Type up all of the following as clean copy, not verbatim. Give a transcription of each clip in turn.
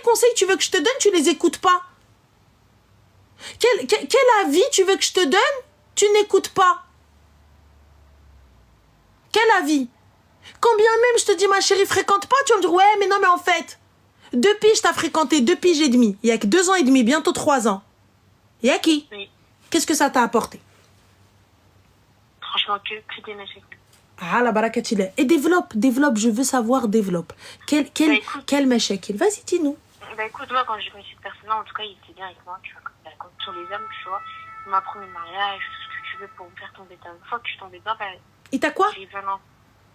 quel conseil tu veux que je te donne, tu les écoutes pas. Quel avis tu veux que je te donne, tu n'écoutes pas. Quel avis? Quand bien même je te dis, ma chérie, fréquente pas, tu vas me dire, ouais, mais non, mais en fait, 2 piges t'as fréquenté, 2 piges et demi. Il y a que 2 ans et demi, bientôt 3 ans. Il y a qui? Oui. Qu'est-ce que ça t'a apporté? Franchement, que des échecs. Ah, la barakatillah. Et développe, je veux savoir, développe. Quel mashakil? Vas-y, dis-nous. Bah écoute, moi quand j'ai connu cette personne-là, en tout cas, il était bien avec moi, tu vois, comme tous les hommes, tu vois. Il m'a promis le mariage, tout ce que tu veux pour me faire tomber dedans. Une fois que je suis tombée dedans, bah, Il t'a quoi? j'ai vu un homme.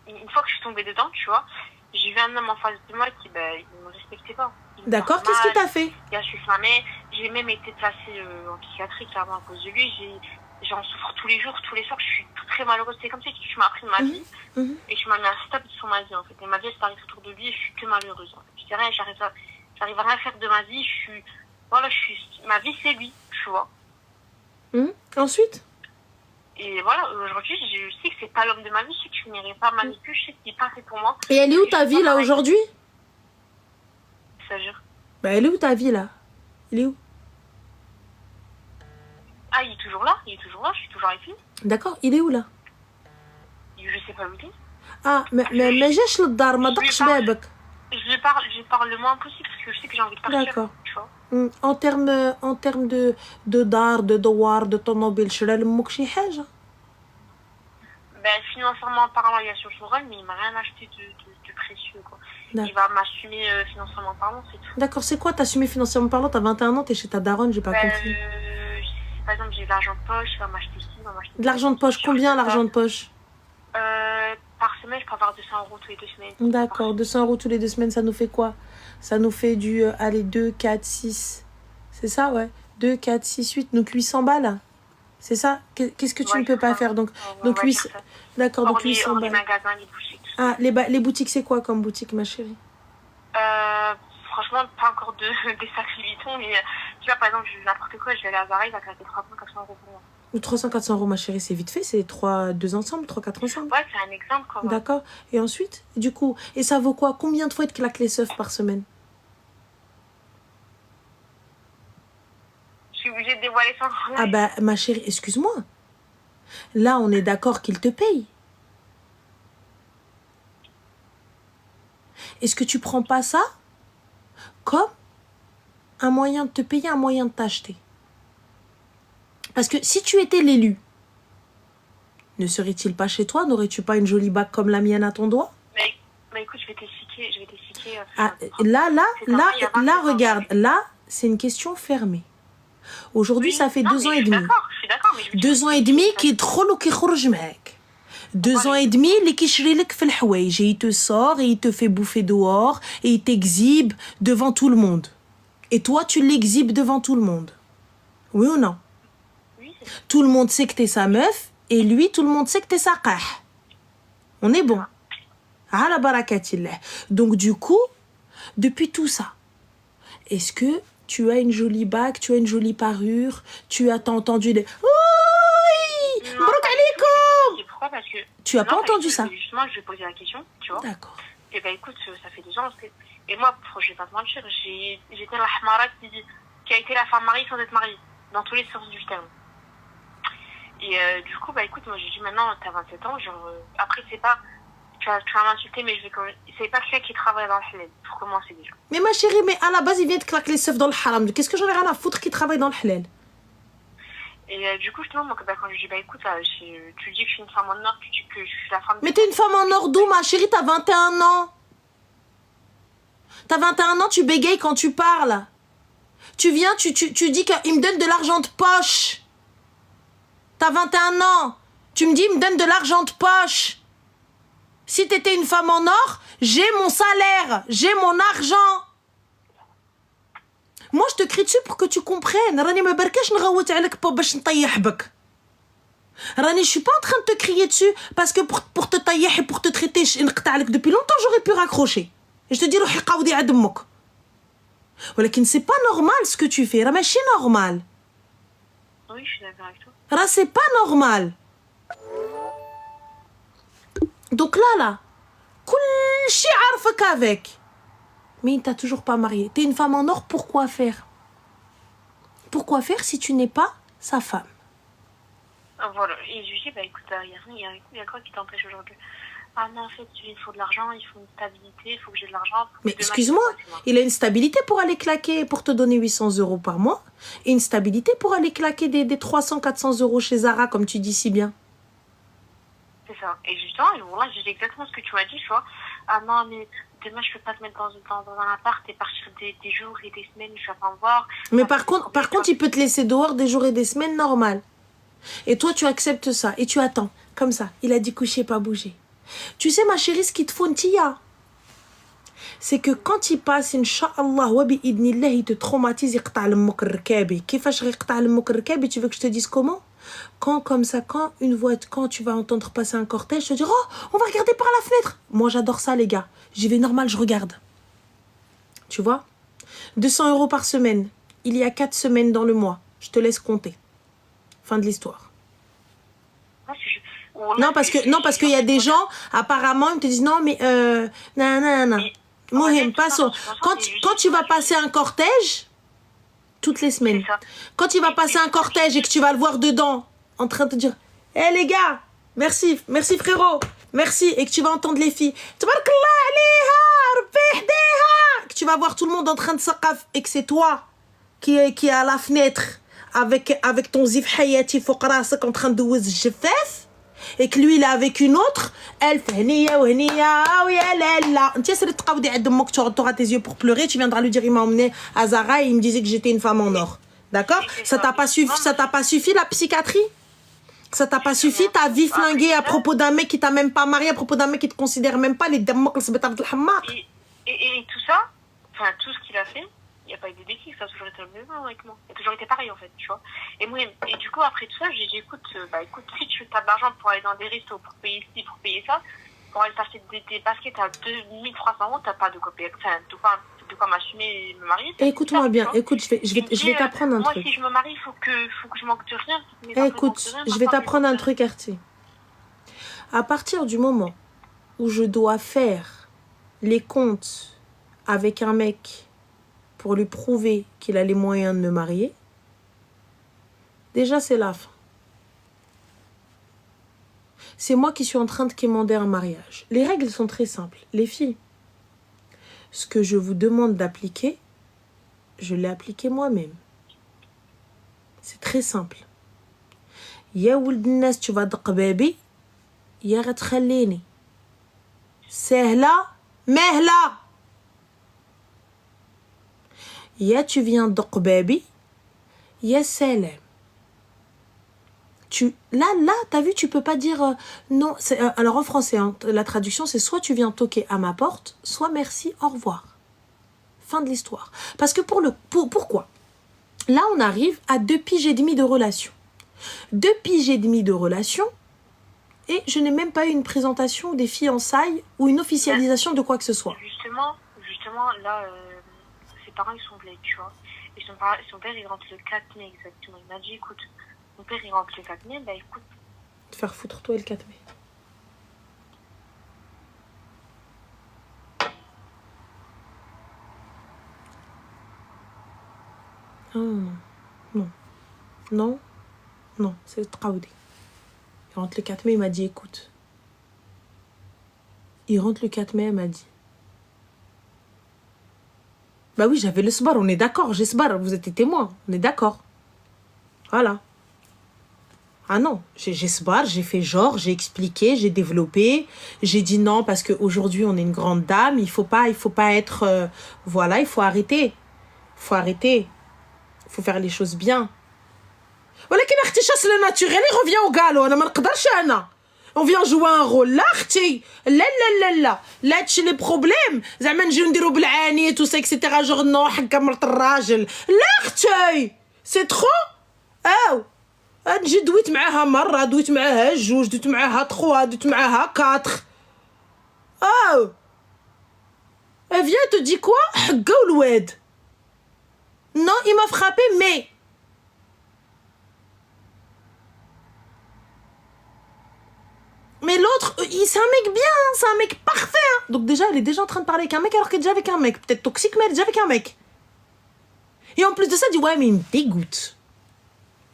Une fois que je suis tombée dedans, tu vois, j'ai vu un homme en face de moi qui, bah, il me respectait pas. D'accord, qu'est-ce que t'as fait? Il a suivi ma mère, j'ai même été placée en psychiatrie, clairement, à cause de lui. J'en souffre tous les jours, tous les soirs, je suis très malheureuse. C'est comme si tu m'as pris de ma vie et tu m'as mis un stop sur ma vie, en fait. Et ma vie, elle s'arrête autour de lui et je suis que malheureuse, en fait. Je dis rien, j'arrive à rien faire de ma vie. Ma vie, c'est lui, tu vois. Ensuite? Et voilà, aujourd'hui, je sais que c'est pas l'homme de ma vie, je sais que je n'irai pas manipuler, je sais qu'il est pas fait pour moi. Et elle est où ta vie, là, aujourd'hui? Ça jure. Bah, elle est où ta vie, là? Il est où? Ah, il est toujours là, je suis toujours avec lui. D'accord, il est où, là? Je sais pas où il est. Ah, mais جاش للدار ما دقش بابك. Je parle le moins possible parce que je sais que j'ai envie de partir. D'accord. Tu vois. En termes de دار de دوار de طوموبيل شرا لأمك شي حاجة؟ Ben, financièrement parlant, il y a sur son rôle, mais il m'a rien acheté de précieux, quoi. Il va m'assumer financièrement parlant, c'est tout. D'accord, c'est quoi t'assumer financièrement parlant? T'as 21 ans, t'es chez ta daronne, j'ai pas compris. Par exemple, j'ai de l'argent de poche, il va m'acheter ci, il va m'acheter... De l'argent de poche, combien l'argent de poche? Par semaine, je peux avoir 200 € tous les 2 semaines. D'accord, 200 € tous les 2 semaines, ça nous fait quoi? Ça nous fait du, allez, 2, 4, 6. C'est ça, ouais. 2, 4, 6, 8, donc 800 balles. C'est ça? Qu'est-ce que tu ne peux pas faire? Donc 800... D'accord, donc 800 balles. Les magasins, les boutiques, tout ça. Ah, les boutiques, c'est quoi comme boutique, ma chérie? Franchement, pas encore des sacrés Vuitton, mais tu vois, par exemple, n'importe quoi, je vais aller à Zara, il va claquer 300-400 € pour moi. 300-400 €, ma chérie, c'est vite fait, c'est 2 ensemble, 3-4 ensemble. Ouais, c'est un exemple, quoi. D'accord. Et ensuite, du coup, et ça vaut quoi? Combien de fois tu claques les seufs par semaine? Je suis obligée de dévoiler ça. Ah bah, ma chérie, excuse-moi. Là, on est d'accord qu'il te paye. Est-ce que tu prends pas ça comme un moyen de te payer, un moyen de t'acheter? Parce que si tu étais l'élu, ne serait-il pas chez toi? N'aurais-tu pas une jolie bague comme la mienne à ton doigt? Mais écoute, je vais t'expliquer. Ah, là, regarde, là, c'est une question fermée. Aujourd'hui, ça fait 2 ans et demi. Je suis d'accord, mais 2 ans et demi qui يدخل وكيخرج معاك. 2 ans et demi, اللي كيشري لك في الحوايج, il te sort et il te fait bouffer dehors et il t'exhibe devant tout le monde. Et toi, tu l'exhibes devant tout le monde. Oui ou non? Oui. Tout le monde sait que t'es sa meuf et lui, tout le monde sait que t'es sa qah. On est bon. Ala barakatillah. Donc du coup, depuis tout ça, est-ce que tu as une jolie bague, tu as une jolie parure, t'as entendu des... Oui, Brouk alaikum. Pourquoi? Parce que... Tu as pas entendu ça? Justement, je vais poser la question, tu vois. D'accord. Et ben écoute, ça fait 2 ans. Et moi, je vais pas te mentir, j'étais la hamara qui a été la femme mariée sans être mariée, dans tous les sens du terme. Et du coup, bah écoute, moi j'ai dit maintenant, t'as 27 ans, genre... après, c'est pas... Tu vas m'insulter, mais c'est pas quelqu'un qui travaille dans le halal, pour commencer déjà. Mais ma chérie, mais à la base, il vient de claquer les seufs dans le haram. Qu'est-ce que j'en ai rien à foutre qui travaille dans le halal? Et du coup, justement, moi, quand je dis, bah écoute, tu dis que je suis une femme en or, tu dis que je suis la femme... Mais t'es une femme en or d'où, ma chérie? T'as 21 ans. T'as 21 ans, tu bégayes quand tu parles. Tu viens, tu dis qu'il me donne de l'argent de poche. T'as 21 ans. Tu me dis, il me donne de l'argent de poche. Si t'étais une femme en or, j'ai mon salaire, j'ai mon argent. Moi, je te crie dessus pour que tu comprennes. Rani ma barkash nghawet عليك باش نطيح بك. Rani, je suis pas en train de te crier dessus parce que pour te tailler et pour te traiter, نقطع عليك depuis longtemps, j'aurais pu raccrocher. Et je te dis روحي قاودي عند امك. ولكن c'est pas normal ce que tu fais. راه ماشي normal. Oui, je suis d'accord avec toi. راه c'est pas normal. Donc là, كل شيء عارفك avec. mais il ne t'a toujours pas marié. Tu es une femme en or, pourquoi faire? Pourquoi faire si tu n'es pas sa femme? Voilà. Et je lui dis, bah écoute, il y a quoi qui t'empêche aujourd'hui? Ah non, en fait, il faut de l'argent, il faut une stabilité, il faut que j'ai de l'argent. Mais excuse-moi, il a une stabilité pour aller claquer, pour te donner 800 € par mois, et une stabilité pour aller claquer des 300, 400 € chez Zara, comme tu dis si bien. C'est ça. Et justement, voilà, j'ai exactement ce que tu m'as dit, tu vois. Ah non, mais demain, je peux pas te mettre dans un appart et partir des jours et des semaines, je vais pas me voir. Mais par contre, il peut te laisser dehors des jours et des semaines normales. Et toi, tu acceptes ça, et tu attends, comme ça. Il a dit coucher, pas bouger. Tu sais, ma chérie, ce qu'il te faut, Ntia, c'est que quand il passe, Inch'Allah, wa bi'idnillah, il te traumatise, il qta' l'mok rkabi. Kifash qta' l'mok rkabi, tu veux que je te dise comment? Quand, comme ça, quand tu vas entendre passer un cortège, je te dis, oh, on va regarder par la fenêtre. Moi, j'adore ça, les gars. J'y vais normal, je regarde. Tu vois? 200 € par semaine. Il y a 4 semaines dans le mois. Je te laisse compter. Fin de l'histoire. Non, parce qu'il y a des gens, apparemment, ils te disent non, mais non. Mohim, passons. Quand tu vas passer un cortège, toutes les semaines, quand tu vas passer un cortège et que tu vas le voir dedans, en train de te dire, hé les gars, merci frérot, merci, et que tu vas entendre les filles, tabarakallah alayha, rabbi hdeha, que tu vas voir tout le monde en train de s'aqaf, et que c'est toi qui est à la fenêtre avec ton zif hayati fouq rasak en train de douze jeffef, et que lui il est avec une autre, elle fait hniya ou hniya ou yalala. Tu sais, tu auras tes yeux pour pleurer, tu viendras lui dire il m'a emmené à Zara et il me disait que j'étais une femme en or. D'accord? Ça t'a pas suffi la psychiatrie? Ça t'a pas suffi ta vie flinguée à propos d'un mec qui t'a même pas marié, à propos d'un mec qui te considère même pas, les damoks se mettent avec le hammak. Et tout ça, enfin tout ce qu'il a fait, il n'y a pas eu de déclic, ça a toujours été le même avec moi. Il a toujours été pareil en fait, tu vois. Et du coup, après tout ça, j'ai dit, écoute, si tu as de l'argent pour aller dans des restos, pour payer ci, pour payer ça, pour aller t'acheter des baskets à 2300 €, t'as pas de quoi payer, enfin, de quoi m'assumer et me marier. Écoute-moi bien, écoute, je vais t'apprendre un truc. Moi, si je me marie, il faut que je manque de rien. Écoute, je vais t'apprendre un truc, Artie. À partir du moment où je dois faire les comptes avec un mec pour lui prouver qu'il a les moyens de me marier, déjà c'est la fin. C'est moi qui suis en train de quémander un mariage. Les règles sont très simples. Les filles, ce que je vous demande d'appliquer, je l'ai appliqué moi-même. C'est très simple. Ya ould الناس tu vas دق يا غتخليني سهلة مهلة. Ya tu viens دق بابي يا سلام. Là, t'as vu, tu peux pas dire non. Alors en français, hein, la traduction, c'est soit tu viens toquer à ma porte, soit merci, au revoir. Fin de l'histoire. Parce que pourquoi? Là, on arrive à 2 piges et demie de relation. 2 piges et demie de relation, et je n'ai même pas eu une présentation des fiançailles ou une officialisation de quoi que ce soit. Justement, là, ses parents, ils sont blés, tu vois. Et son père, il rentre le 4 mai exactement. Il m'a dit, écoute, mon père, il rentre le 4 mai, bah écoute. Te faire foutre toi et le 4 mai. Non, c'est le Traoudi. Il rentre le 4 mai, il m'a dit, écoute. Il rentre le 4 mai, il m'a dit. Bah oui, j'avais le sbar, on est d'accord, j'ai sbar, vous êtes témoin, on est d'accord. Voilà. Ah non, j'ai sbar, j'ai fait genre, j'ai expliqué, j'ai développé, j'ai dit non parce qu'aujourd'hui on est une grande dame, il faut pas être... voilà, il faut arrêter. Il faut faire les choses bien. ولكن اختي chasse le naturel, il revient au galop, انا ما نقدرش انا. On vient jouer un rôle là اختي. لا هادشي لي بروبليم زعما نجيو نديرو بالعانيت وسا اكسيتيرا جوغ نو حكا مرت الراجل. لا اختي سي ترو. نجي دويت معاها مره، دويت معاها جوج، دويت معاها 3، دويت معاها 4. Elle vient te dit quoi? حقا والواد. Non, il m'a frappé, mais Mais l'autre, c'est un mec bien, hein, c'est un mec parfait. Hein. Donc déjà, elle est déjà en train de parler avec un mec alors qu'elle est déjà avec un mec. Peut-être toxique, mais elle est déjà avec un mec. Et en plus de ça, elle dit ouais, mais il me dégoûte.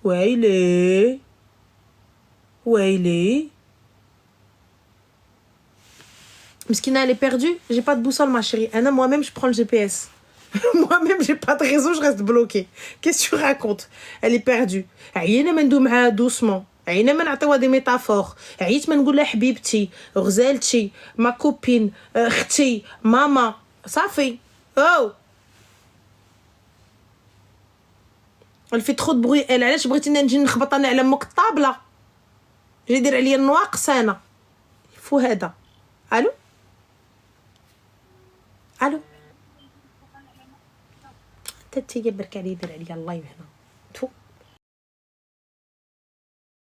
Ouais, il est. Ouais, il est. Miskina, elle est perdue. J'ai pas de boussole, ma chérie. Anna, moi-même, je prends le GPS. Moi-même, j'ai pas de réseau, je reste bloquée. Qu'est-ce que tu racontes? Elle est perdue. عيينا ما ندوي معاها doucement. عيينا ما نعطيوها دي ميتافور. عييت ما نقول لها حبيبتي، غزالتي، ما كوبين، اختي، ماما. صافي. Oh. Elle fait trop de bruit. Elle علاش بغيتي نجي نخبط انا على امك الطابله؟ جاي يدير عليا النواقص انا. فو هذا. الو؟ الو؟ تتي برك علي يدير عليا اللايف هنا.